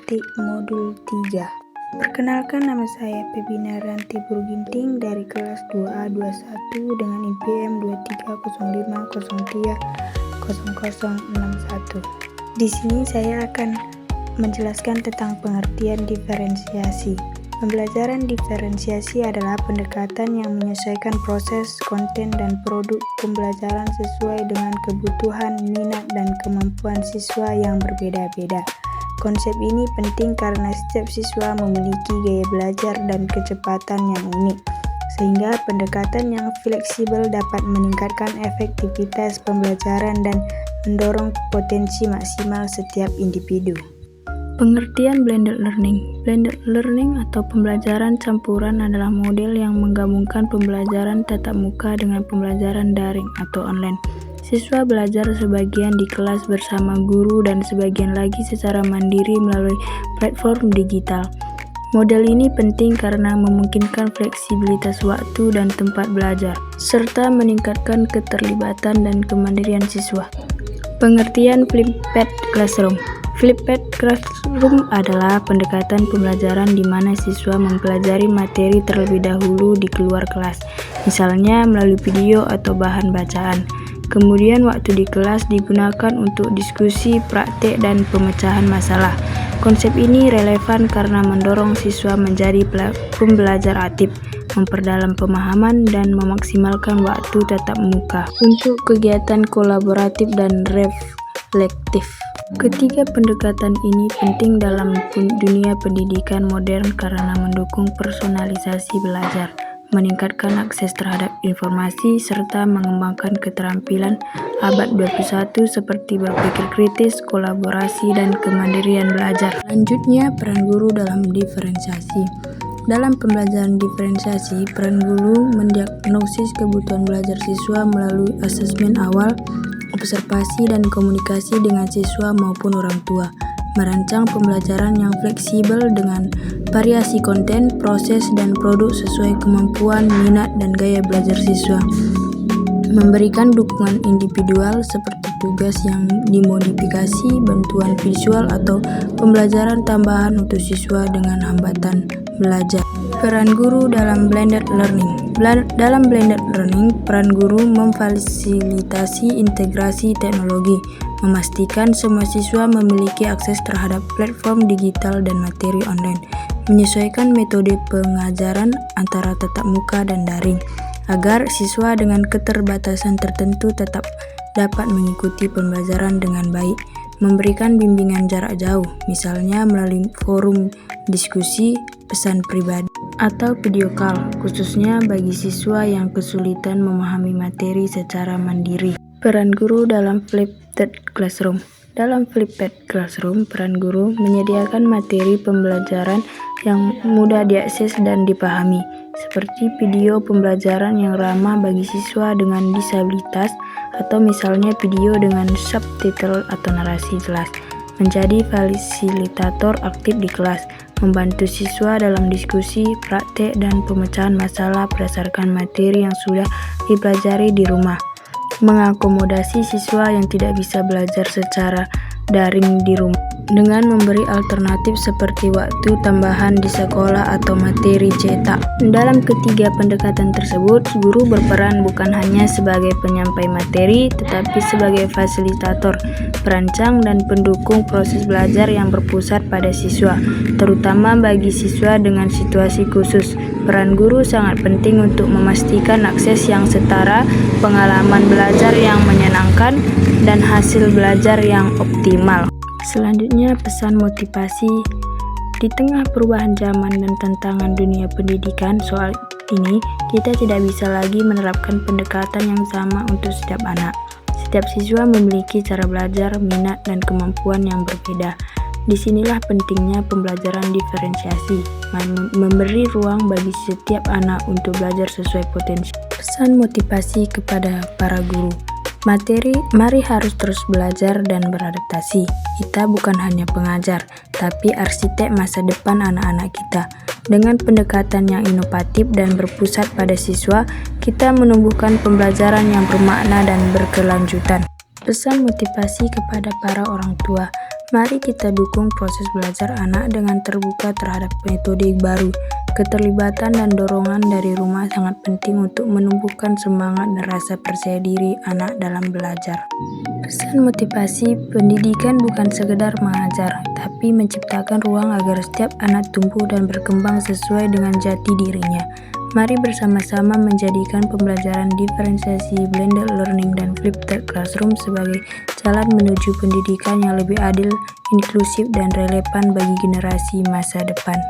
Petik Modul 3. Perkenalkan, nama saya Pebina Ranti Burginting dari kelas 2A21 dengan IPM 2305303061. Di sini saya akan menjelaskan tentang pengertian diferensiasi. Pembelajaran diferensiasi adalah pendekatan yang menyesuaikan proses, konten, dan produk pembelajaran sesuai dengan kebutuhan, minat, dan kemampuan siswa yang berbeda-beda. Konsep ini penting karena setiap siswa memiliki gaya belajar dan kecepatan yang unik, sehingga pendekatan yang fleksibel dapat meningkatkan efektivitas pembelajaran dan mendorong potensi maksimal setiap individu. Pengertian blended learning. Blended learning atau pembelajaran campuran adalah model yang menggabungkan pembelajaran tatap muka dengan pembelajaran daring atau online. Siswa belajar sebagian di kelas bersama guru dan sebagian lagi secara mandiri melalui platform digital. Model ini penting karena memungkinkan fleksibilitas waktu dan tempat belajar, serta meningkatkan keterlibatan dan kemandirian siswa. Pengertian flipped classroom. Flipped classroom adalah pendekatan pembelajaran di mana siswa mempelajari materi terlebih dahulu di luar kelas, misalnya melalui video atau bahan bacaan. Kemudian waktu di kelas digunakan untuk diskusi, praktek, dan pemecahan masalah. Konsep ini relevan karena mendorong siswa menjadi pembelajar aktif, memperdalam pemahaman, dan memaksimalkan waktu tatap muka untuk kegiatan kolaboratif dan reflektif. Ketiga pendekatan ini penting dalam dunia pendidikan modern karena mendukung personalisasi belajar, meningkatkan akses terhadap informasi, serta mengembangkan keterampilan abad 21 seperti berpikir kritis, kolaborasi, dan kemandirian belajar. Selanjutnya, peran guru dalam diferensiasi. Dalam pembelajaran diferensiasi, peran guru mendiagnosis kebutuhan belajar siswa melalui asesmen awal, observasi, dan komunikasi dengan siswa maupun orang tua. Merancang pembelajaran yang fleksibel dengan variasi konten, proses, dan produk sesuai kemampuan, minat, dan gaya belajar siswa. Memberikan dukungan individual seperti tugas yang dimodifikasi, bantuan visual, atau pembelajaran tambahan untuk siswa dengan hambatan belajar. Peran guru dalam blended learning. Dalam blended learning, peran guru memfasilitasi integrasi teknologi, memastikan semua siswa memiliki akses terhadap platform digital dan materi online, menyesuaikan metode pengajaran antara tatap muka dan daring, agar siswa dengan keterbatasan tertentu tetap dapat mengikuti pembelajaran dengan baik, memberikan bimbingan jarak jauh, misalnya melalui forum diskusi, pesan pribadi, atau video call, khususnya bagi siswa yang kesulitan memahami materi secara mandiri. Peran guru dalam flipped classroom. Dalam flipped classroom, peran guru menyediakan materi pembelajaran yang mudah diakses dan dipahami, seperti video pembelajaran yang ramah bagi siswa dengan disabilitas, atau misalnya video dengan subtitle atau narasi jelas. Menjadi fasilitator aktif di kelas, membantu siswa dalam diskusi, praktek, dan pemecahan masalah berdasarkan materi yang sudah dipelajari di rumah. Mengakomodasi siswa yang tidak bisa belajar secara daring di rumah dengan memberi alternatif seperti waktu tambahan di sekolah atau materi cetak. Dalam ketiga pendekatan tersebut, guru berperan bukan hanya sebagai penyampai materi, tetapi sebagai fasilitator, perancang, dan pendukung proses belajar yang berpusat pada siswa, terutama bagi siswa dengan situasi khusus. Peran guru sangat penting untuk memastikan akses yang setara, pengalaman belajar yang menyenangkan, dan hasil belajar yang optimal. Selanjutnya, pesan motivasi. Di tengah perubahan zaman dan tantangan dunia pendidikan soal ini, kita tidak bisa lagi menerapkan pendekatan yang sama untuk setiap anak. Setiap siswa memiliki cara belajar, minat, dan kemampuan yang berbeda. Disinilah pentingnya pembelajaran diferensiasi, memberi ruang bagi setiap anak untuk belajar sesuai potensi. Pesan motivasi kepada para guru. Mari harus terus belajar dan beradaptasi. Kita bukan hanya pengajar, tapi arsitek masa depan anak-anak kita. Dengan pendekatan yang inovatif dan berpusat pada siswa, kita menumbuhkan pembelajaran yang bermakna dan berkelanjutan. Pesan motivasi kepada para orang tua. Mari kita dukung proses belajar anak dengan terbuka terhadap metode baru. Keterlibatan dan dorongan dari rumah sangat penting untuk menumbuhkan semangat dan rasa percaya diri anak dalam belajar. Pesan motivasi pendidikan bukan sekedar mengajar, tapi menciptakan ruang agar setiap anak tumbuh dan berkembang sesuai dengan jati dirinya. Mari bersama-sama menjadikan pembelajaran diferensiasi, blended learning, dan flipped classroom sebagai jalan menuju pendidikan yang lebih adil, inklusif, dan relevan bagi generasi masa depan.